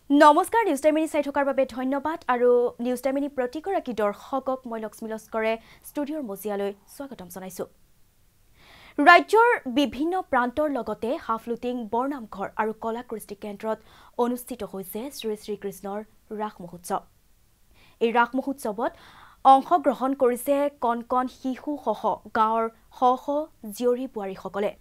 নমস্কাৰ নিউজ টাইমিনি চাই থকাৰ বাবে ধন্যবাদ আৰু নিউজ টাইমিনি প্ৰতিগৰাকী দৰ্শকক মই লক্ষ্মী লস্কৰে ষ্টুডিঅ'ৰ মজিয়ালৈ স্বাগতম জনাইছো। ৰাজ্যৰ বিভিন্ন প্ৰান্তৰ লগতে হাফলুটিং বৰনামঘৰ আৰু কলাকৃষ্টি কেন্দ্ৰত অনুষ্ঠিত হৈছে শ্ৰী শ্ৰী কৃষ্ণৰ ৰাস মহোৎসৱ। এই ৰাস মহোৎসৱত অংশগ্ৰহণ কৰিছে কণ কণ শিশুসহ গাঁৱৰ শ শ জীয়ৰী বোৱাৰীসকলে।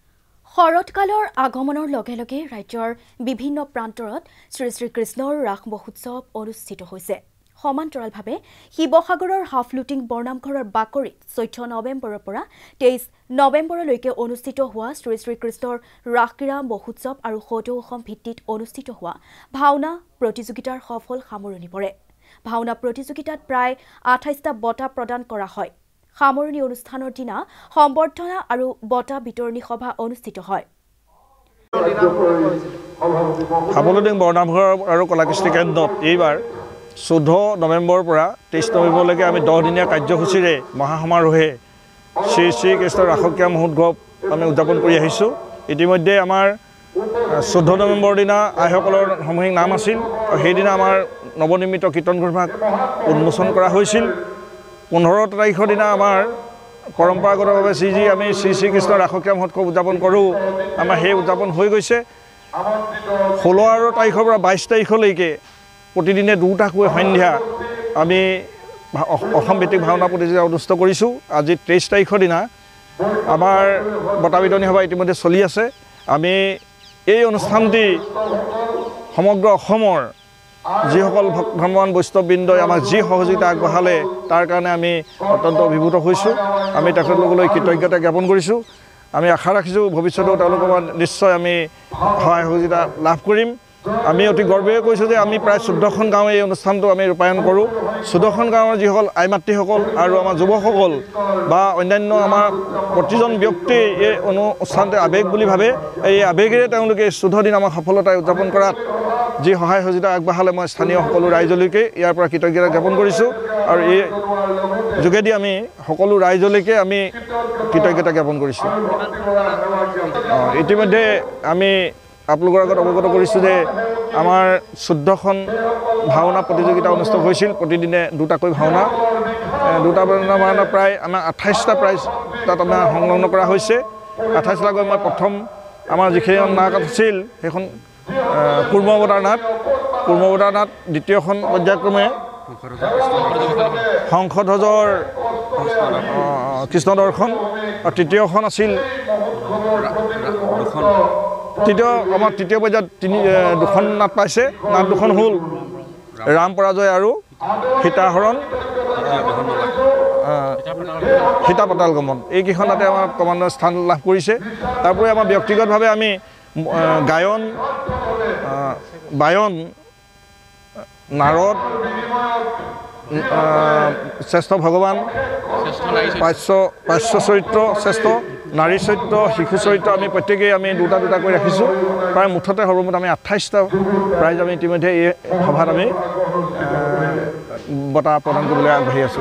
শৰৎকালৰ আগমনৰ লগে লগে ৰাজ্যৰ বিভিন্ন প্ৰান্তৰত শ্ৰী শ্ৰী কৃষ্ণৰ ৰাস মহোৎসৱ অনুষ্ঠিত হৈছে। সমান্তৰালভাৱে শিৱসাগৰৰ হাফলুটিং বৰনামঘৰৰ বাকৰিত 14 নৱেম্বৰৰ পৰা 23 নৱেম্বৰলৈকে অনুষ্ঠিত হোৱা শ্ৰী শ্ৰী কৃষ্ণৰ ৰাসক্ৰীড়া মহোৎসৱ আৰু সদৌ অসম ভিত্তিত অনুষ্ঠিত হোৱা ভাওনা প্ৰতিযোগিতাৰ সফল সামৰণি পৰে। ভাওনা প্ৰতিযোগিতাত প্ৰায় 28টা বঁটা প্ৰদান কৰা হয়। সামৰণি অনুষ্ঠানৰ দিনা সম্বৰ্ধনা আৰু বঁটা বিতৰণী সভা অনুষ্ঠিত হয়। হাফলুটিং বৰনামঘৰ আৰু কলাকৃষ্টি কেন্দ্ৰত এইবাৰ 14 নৱেম্বৰৰ পৰা 23 নৱেম্বৰলৈকে আমি 10 দিনীয়া কাৰ্যসূচীৰে মহাসমাৰোহে শ্ৰী শ্ৰী কৃষ্ণৰ ৰাসক্ৰীড়া মহোৎসৱ আমি উদযাপন কৰি আহিছোঁ। ইতিমধ্যে আমাৰ 14 নৱেম্বৰৰ দিনা আইসকলৰ সামূহিক নাম আছিল আৰু সেইদিনা আমাৰ নৱনিৰ্মিত কীৰ্তন ঘোষভাগ উন্মোচন কৰা হৈছিল। 15 তাৰিখৰ দিনা আমাৰ পৰম্পৰাগতভাৱে যি আমি শ্ৰী শ্ৰী কৃষ্ণৰ ৰাসক্ৰীড়া মহোৎসৱ উদযাপন কৰোঁ, আমাৰ সেই উদযাপন হৈ গৈছে। 16 তাৰিখৰ পৰা 22 তাৰিখলৈকে প্ৰতিদিনে দুটাকৈ সন্ধ্যা আমি অসম ভিত্তিক ভাওনা প্ৰতিযোগিতা অনুষ্ঠিত কৰিছোঁ। আজি 23 তাৰিখৰ দিনা আমাৰ বঁটা বিতৰণী সভা ইতিমধ্যে চলি আছে। আমি এই অনুষ্ঠানটি সমগ্ৰ অসমৰ যিসকল ভ্ৰমণ বৈষ্ণৱবৃন্দই আমাক যি সহযোগিতা আগবঢ়ালে তাৰ কাৰণে আমি অত্যন্ত অভিভূত হৈছোঁ। আমি তেখেতলোকলৈ কৃতজ্ঞতা জ্ঞাপন কৰিছোঁ। আমি আশা ৰাখিছোঁ ভৱিষ্যতেও তেওঁলোকৰ নিশ্চয় আমি সহায় সহযোগিতা লাভ কৰিম। আমি অতি গৰ্বেৰে কৈছোঁ যে আমি প্ৰায় 14খন গাঁৱে এই অনুষ্ঠানটো আমি ৰূপায়ণ কৰোঁ। 14খন গাঁৱৰ যিসকল আই মাতৃসকল আৰু আমাৰ যুৱকসকল বা অন্যান্য আমাৰ প্ৰতিজন ব্যক্তিয়ে এই অনুষ্ঠানটো আৱেগ বুলি ভাবে। এই আৱেগেৰে তেওঁলোকে 14 দিন আমাৰ সফলতাই উদযাপন কৰাত যি সহায় সহযোগিতা আগবঢ়ালে মই স্থানীয় সকলো ৰাইজলৈকে ইয়াৰ পৰা কৃতজ্ঞতা জ্ঞাপন কৰিছোঁ আৰু এই যোগেদি আমি সকলো ৰাইজলৈকে আমি কৃতজ্ঞতা জ্ঞাপন কৰিছোঁ। ইতিমধ্যে আমি আপোনালোকৰ আগত অৱগত কৰিছোঁ যে আমাৰ 14খন ভাওনা প্ৰতিযোগিতা অনুষ্ঠিত হৈছিল। প্ৰতিদিনে দুটাকৈ ভাওনা প্ৰায় আমাৰ 28টা প্ৰাইজ তাত আমাৰ সংলগ্ন কৰা হৈছে। 28টাকৈ মই প্ৰথম আমাৰ যিখিনি নাট আছিল সেইখন কুৰ্মৱতাৰ নাট, দ্বিতীয়খন পৰ্যায়ক্ৰমে শংখধ্বজৰ কৃষ্ণ দৰ্শন আৰু তৃতীয়খন আছিল তৃতীয় পৰ্যায়ত দুখন নাট পাইছে। নাট দুখন হ'ল ৰাম পৰাজয় আৰু সীতা পাতালগমন। এইকেইখন নাটে আমাৰ কমাণ্ডৰ স্থান লাভ কৰিছে। তাৰোপৰি আমাৰ ব্যক্তিগতভাৱে আমি বায়ন, নাৰদ, শ্ৰেষ্ঠ ভগৱান, প্ৰাচ্য চৰিত্ৰ, শ্ৰেষ্ঠ নাৰী চৰিত্ৰ, শিশু চৰিত্ৰ আমি প্ৰত্যেকেই আমি দুটাকৈ ৰাখিছোঁ। প্ৰায় মুঠতে সৰ্বমুঠ আমি 28টা প্ৰাইজ আমি ইতিমধ্যে এই সভাত আমি বঁটা প্ৰদান কৰিবলৈ আগবাঢ়ি আছোঁ।